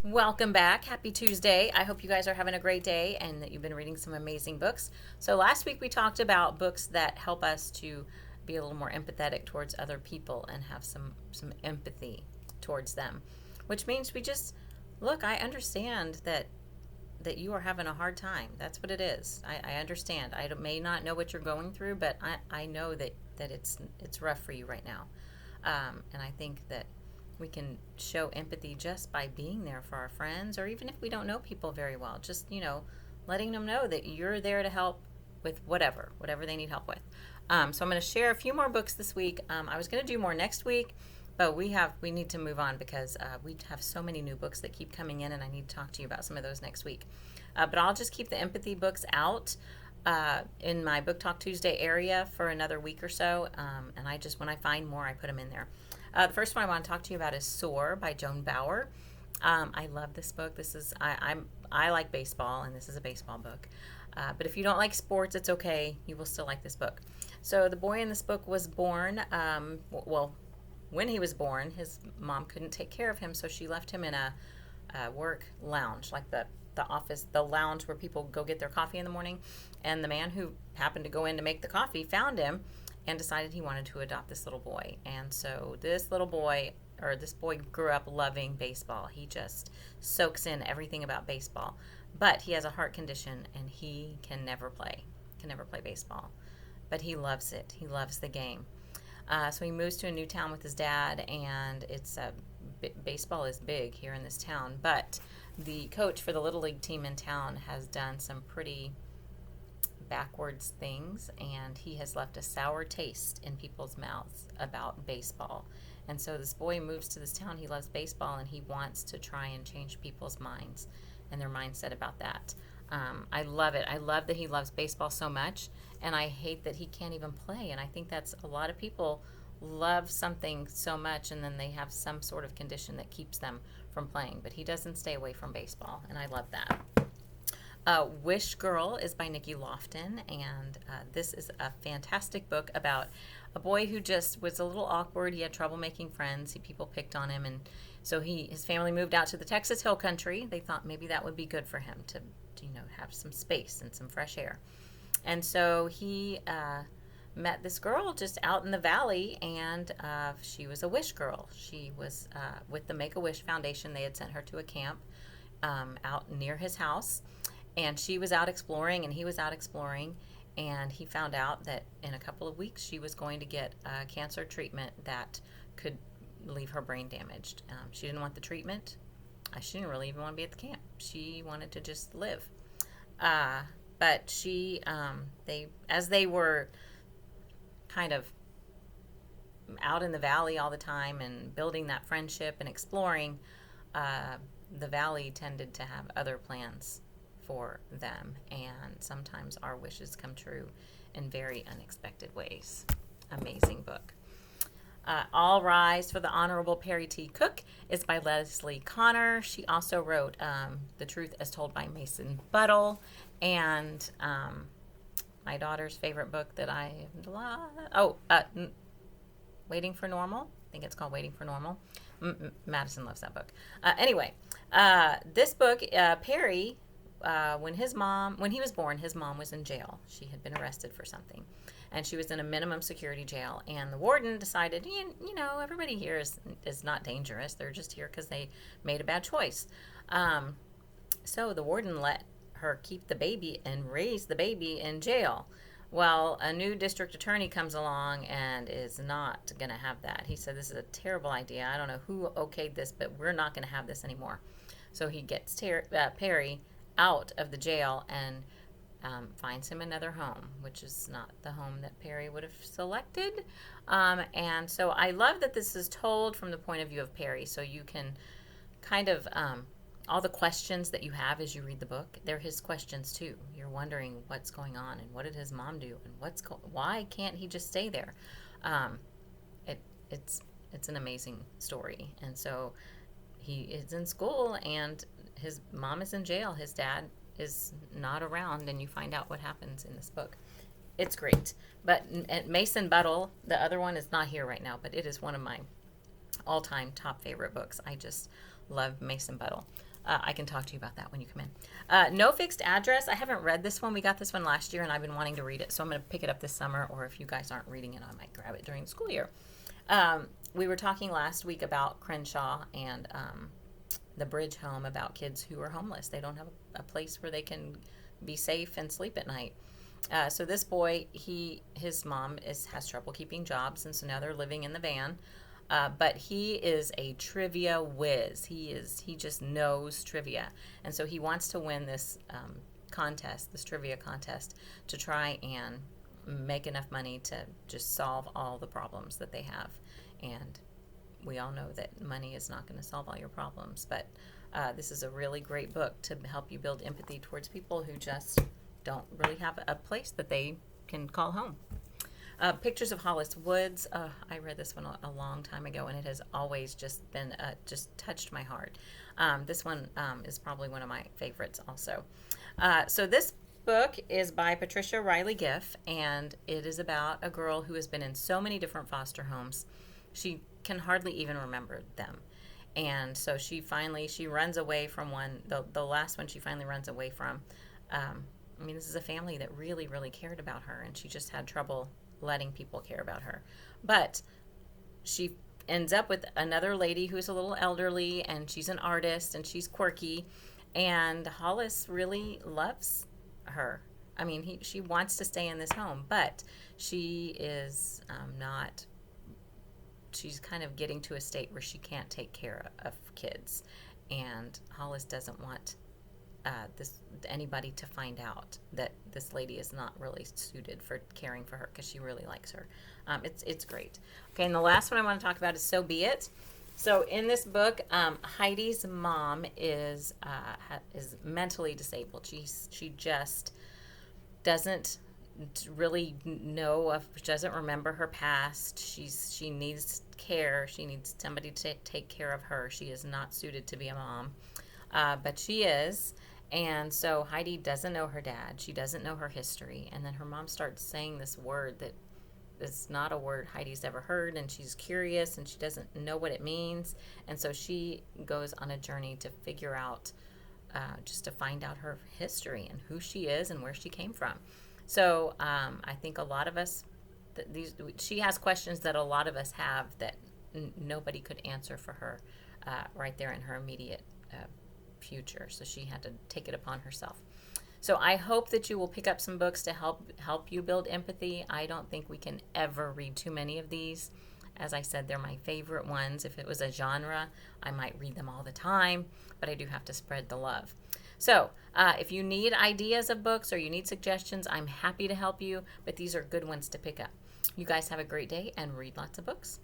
Welcome back. Happy Tuesday. I hope you guys are having a great day and that you've been reading some amazing books. So, last week we talked about books that help us to be a little more empathetic towards other people and have some empathy towards them, which means we just look, I understand that you are having a hard time. That's what it is. I understand. May not know what you're going through, but I know that it's rough for you right now. And I think that we can show empathy just by being there for our friends, or even if we don't know people very well, just, letting them know that you're there to help with whatever they need help with. So I'm going to share a few more books this week. I was going to do more next week, but we need to move on because we have so many new books that keep coming in, and I need to talk to you about some of those next week. But I'll just keep the empathy books out in my Book Talk Tuesday area for another week or so, and when I find more, I put them in there. The first one I want to talk to you about is Soar by Joan Bauer. I love this book. I like baseball, and this is a baseball book. But if you don't like sports, it's okay. You will still like this book. So the boy in this book was born. When he was born, his mom couldn't take care of him, so she left him in a work lounge, like the office, the lounge where people go get their coffee in the morning. And the man who happened to go in to make the coffee found him and decided he wanted to adopt this little boy. And so this boy grew up loving baseball. He just soaks in everything about baseball. But he has a heart condition and he can never play baseball. But he loves it. He loves the game. So he moves to a new town with his dad, and baseball is big here in this town. But the coach for the Little League team in town has done some pretty backwards things, and he has left a sour taste in people's mouths about baseball. And so this boy moves to this town. He loves baseball, and he wants to try and change people's minds and their mindset about that. I love it. I love that he loves baseball so much, and I hate that he can't even play. And I think that's a lot of people love something so much, and then they have some sort of condition that keeps them from playing. But he doesn't stay away from baseball, and I love that. Wish Girl is by Nikki Lofton, and this is a fantastic book about a boy who just was a little awkward. He had trouble making friends. People picked on him, and so his family moved out to the Texas Hill Country. They thought maybe that would be good for him to have some space and some fresh air. And so he met this girl just out in the valley, and she was a wish girl. She was with the Make-A-Wish Foundation. They had sent her to a camp out near his house. And she was out exploring, and he was out exploring, and he found out that in a couple of weeks she was going to get a cancer treatment that could leave her brain damaged. She didn't want the treatment. She didn't really even want to be at the camp. She wanted to just live. But as they were kind of out in the valley all the time and building that friendship and exploring, the valley tended to have other plans for them, and sometimes our wishes come true in very unexpected ways. Amazing book. All Rise for the Honorable Perry T. Cook is by Leslie Connor. She also wrote The Truth as Told by Mason Buttle, and my daughter's favorite book that Waiting for Normal. I think it's called Waiting for Normal. Madison loves that book. Anyway, this book, Perry, when he was born, his mom was in jail. She had been arrested for something, and she was in a minimum security jail. And the warden decided, everybody here is not dangerous. They're just here because they made a bad choice. So the warden let her keep the baby and raise the baby in jail. Well, a new district attorney comes along and is not going to have that. He said, this is a terrible idea. I don't know who okayed this, but we're not going to have this anymore. So he gets Perry out of the jail and finds him another home, which is not the home that Perry would have selected. And so I love that this is told from the point of view of Perry, so you can kind of all the questions that you have as you read the book, they're his questions too. You're wondering what's going on and what did his mom do and why can't he just stay there? It's an amazing story. And so he is in school and his mom is in jail. His dad is not around, and you find out what happens in this book. It's great. But Mason Buttle, the other one, is not here right now, but it is one of my all-time top favorite books. I just love Mason Buttle. I can talk to you about that when you come in. No Fixed Address. I haven't read this one. We got this one last year, and I've been wanting to read it, so I'm going to pick it up this summer, or if you guys aren't reading it, I might grab it during the school year. We were talking last week about Crenshaw and the Bridge home, about kids who are homeless. They don't have a place where they can be safe and sleep at night. So this boy, his mom has trouble keeping jobs, and so now they're living in the van. But he is a trivia whiz. He just knows trivia, and so he wants to win this contest, this trivia contest, to try and make enough money to just solve all the problems that they have. And we all know that money is not going to solve all your problems, but this is a really great book to help you build empathy towards people who just don't really have a place that they can call home. Pictures of Hollis Woods. I read this one a long time ago, and it has always just been just touched my heart. This one is probably one of my favorites also. So this book is by Patricia Reilly Giff, and it is about a girl who has been in so many different foster homes. She can hardly even remember them. And so she runs away from one, the last one she finally runs away from. This is a family that really, really cared about her, and she just had trouble letting people care about her. But she ends up with another lady who's a little elderly, and she's an artist, and she's quirky, and Hollis really loves her. She wants to stay in this home, but she is not. She's kind of getting to a state where she can't take care of kids, and Hollis doesn't want anybody to find out that this lady is not really suited for caring for her, because she really likes her. It's great. Okay, and the last one I want to talk about is So Be It. So in this book, Heidi's mom is mentally disabled. She just doesn't really she doesn't remember her past. She needs care. She needs somebody to take care of her. She is not suited to be a mom, but she is. And so Heidi doesn't know her dad. She doesn't know her history. And then her mom starts saying this word that is not a word Heidi's ever heard, and she's curious, and she doesn't know what it means. And so she goes on a journey to figure out, just to find out her history and who she is and where she came from. So I think a lot of us, she has questions that a lot of us have that nobody could answer for her right there in her immediate future. So she had to take it upon herself. So I hope that you will pick up some books to help you build empathy. I don't think we can ever read too many of these. As I said, they're my favorite ones. If it was a genre, I might read them all the time, but I do have to spread the love. So if you need ideas of books or you need suggestions, I'm happy to help you, but these are good ones to pick up. You guys have a great day and read lots of books.